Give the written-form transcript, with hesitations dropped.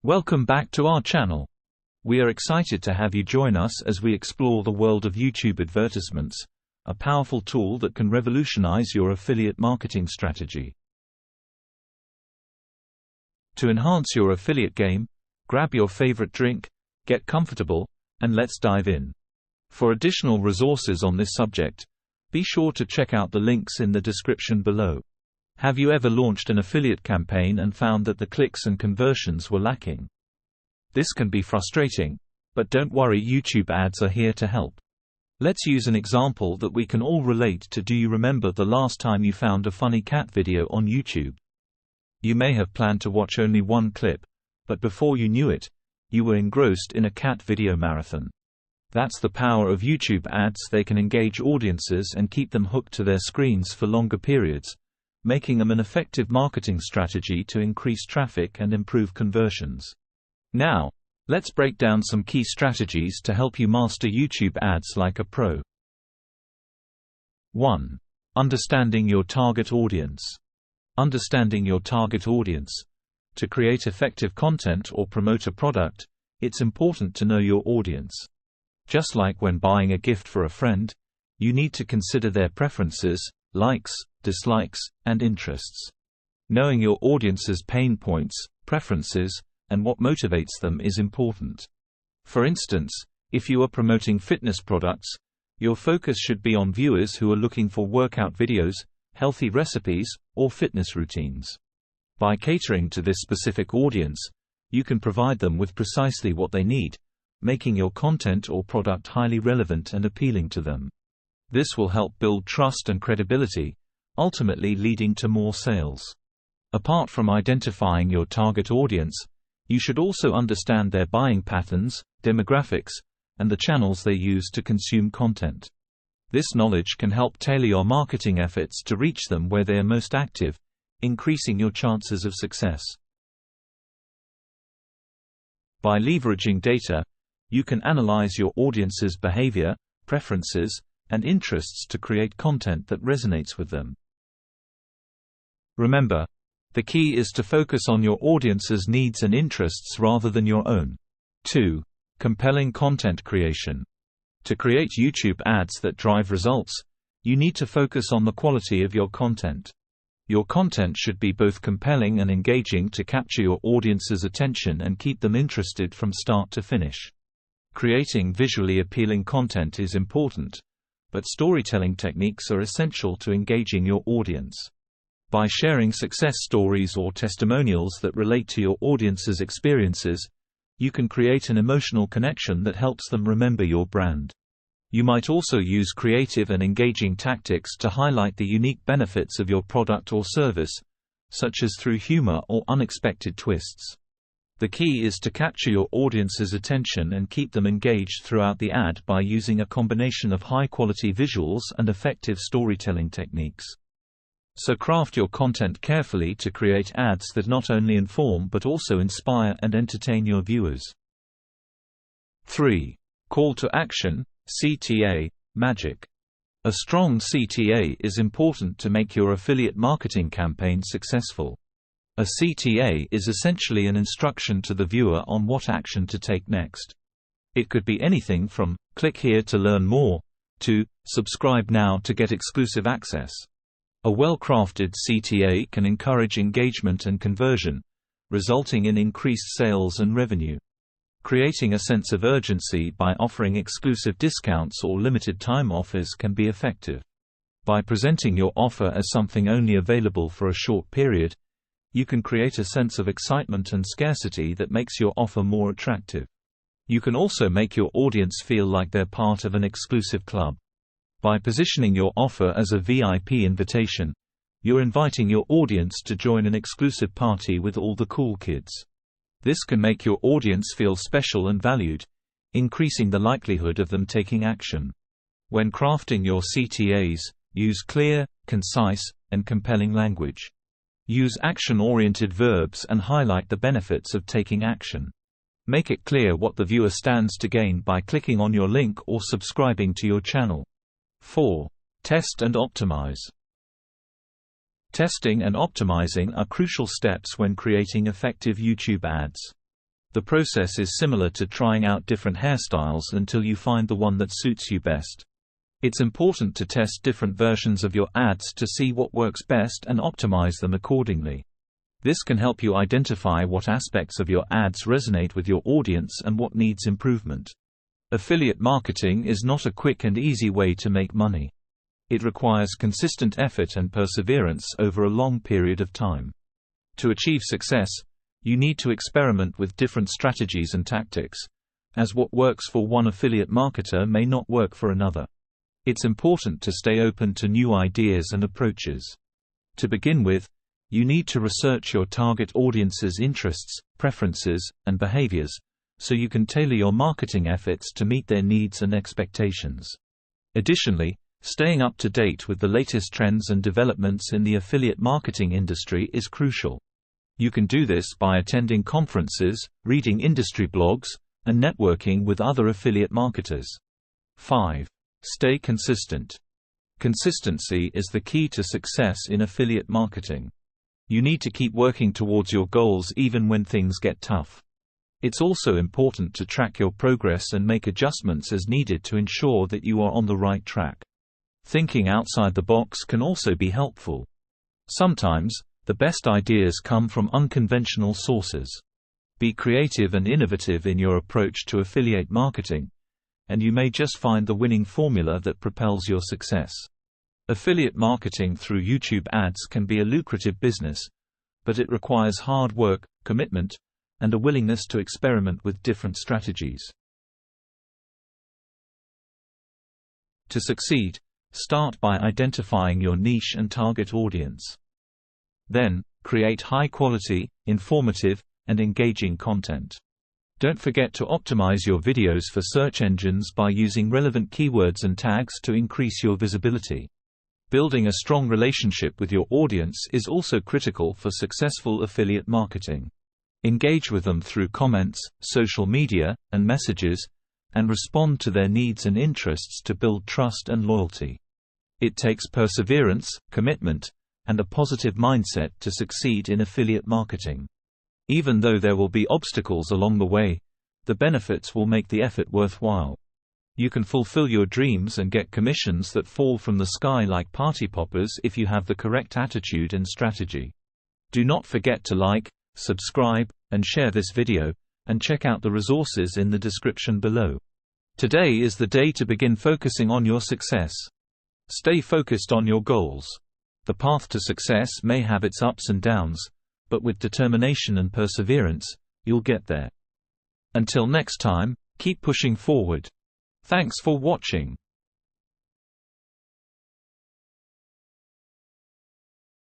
Welcome back to our channel. We are excited to have you join us as we explore the world of YouTube advertisements, a powerful tool that can revolutionize your affiliate marketing strategy. To enhance your affiliate game, grab your favorite drink, get comfortable, and let's dive in. For additional resources on this subject, be sure to check out the links in the description below. Have you ever launched an affiliate campaign and found that the clicks and conversions were lacking? This can be frustrating, but don't worry, YouTube ads are here to help. Let's use an example that we can all relate to. Do you remember the last time you found a funny cat video on YouTube? You may have planned to watch only one clip, but before you knew it, you were engrossed in a cat video marathon. That's the power of YouTube ads. They can engage audiences and keep them hooked to their screens for longer periods, making them an effective marketing strategy to increase traffic and improve conversions. Now, let's break down some key strategies to help you master YouTube ads like a pro. 1. Understanding your target audience. Understanding your target audience. To create effective content or promote a product, it's important to know your audience. Just like when buying a gift for a friend, you need to consider their preferences, likes, dislikes, and interests. Knowing your audience's pain points, preferences, and what motivates them is important. For instance, if you are promoting fitness products, your focus should be on viewers who are looking for workout videos, healthy recipes, or fitness routines. By catering to this specific audience, you can provide them with precisely what they need, making your content or product highly relevant and appealing to them. This will help build trust and credibility, ultimately leading to more sales. Apart from identifying your target audience, you should also understand their buying patterns, demographics, and the channels they use to consume content. This knowledge can help tailor your marketing efforts to reach them where they are most active, increasing your chances of success. By leveraging data, you can analyze your audience's behavior, preferences, and interests to create content that resonates with them. Remember, the key is to focus on your audience's needs and interests rather than your own. 2. Compelling content creation. To create YouTube ads that drive results, you need to focus on the quality of your content. Your content should be both compelling and engaging to capture your audience's attention and keep them interested from start to finish. Creating visually appealing content is important, but storytelling techniques are essential to engaging your audience. By sharing success stories or testimonials that relate to your audience's experiences, you can create an emotional connection that helps them remember your brand. You might also use creative and engaging tactics to highlight the unique benefits of your product or service, such as through humor or unexpected twists. The key is to capture your audience's attention and keep them engaged throughout the ad by using a combination of high-quality visuals and effective storytelling techniques. So craft your content carefully to create ads that not only inform but also inspire and entertain your viewers. 3. Call to action, CTA, magic. A strong CTA is important to make your affiliate marketing campaign successful. A CTA is essentially an instruction to the viewer on what action to take next. It could be anything from, "Click here to learn more," to, "Subscribe now to get exclusive access." A well-crafted CTA can encourage engagement and conversion, resulting in increased sales and revenue. Creating a sense of urgency by offering exclusive discounts or limited-time offers can be effective. By presenting your offer as something only available for a short period, you can create a sense of excitement and scarcity that makes your offer more attractive. You can also make your audience feel like they're part of an exclusive club. By positioning your offer as a VIP invitation, you're inviting your audience to join an exclusive party with all the cool kids. This can make your audience feel special and valued, increasing the likelihood of them taking action. When crafting your CTAs, use clear, concise, and compelling language. Use action-oriented verbs and highlight the benefits of taking action. Make it clear what the viewer stands to gain by clicking on your link or subscribing to your channel. 4. Test and optimize. Testing and optimizing are crucial steps when creating effective YouTube ads. The process is similar to trying out different hairstyles until you find the one that suits you best. It's important to test different versions of your ads to see what works best and optimize them accordingly. This can help you identify what aspects of your ads resonate with your audience and what needs improvement. Affiliate marketing is not a quick and easy way to make money. It requires consistent effort and perseverance over a long period of time. To achieve success, you need to experiment with different strategies and tactics, as what works for one affiliate marketer may not work for another. It's important to stay open to new ideas and approaches. To begin with, you need to research your target audience's interests, preferences, and behaviors, so you can tailor your marketing efforts to meet their needs and expectations. Additionally, staying up to date with the latest trends and developments in the affiliate marketing industry is crucial. You can do this by attending conferences, reading industry blogs, and networking with other affiliate marketers. 5. Stay consistent. Consistency is the key to success in affiliate marketing. You need to keep working towards your goals even when things get tough. It's also important to track your progress and make adjustments as needed to ensure that you are on the right track. Thinking outside the box can also be helpful. Sometimes, the best ideas come from unconventional sources. Be creative and innovative in your approach to affiliate marketing, and you may just find the winning formula that propels your success. Affiliate marketing through YouTube ads can be a lucrative business, but it requires hard work, commitment, and a willingness to experiment with different strategies. To succeed, start by identifying your niche and target audience. Then, create high-quality, informative, and engaging content. Don't forget to optimize your videos for search engines by using relevant keywords and tags to increase your visibility. Building a strong relationship with your audience is also critical for successful affiliate marketing. Engage with them through comments, social media, and messages, and respond to their needs and interests to build trust and loyalty. It takes perseverance, commitment, and a positive mindset to succeed in affiliate marketing. Even though there will be obstacles along the way, the benefits will make the effort worthwhile. You can fulfill your dreams and get commissions that fall from the sky like party poppers if you have the correct attitude and strategy. Do not forget to like, subscribe, and share this video, and check out the resources in the description below. Today is the day to begin focusing on your success. Stay focused on your goals. The path to success may have its ups and downs, but with determination and perseverance, you'll get there. Until next time, keep pushing forward. Thanks for watching.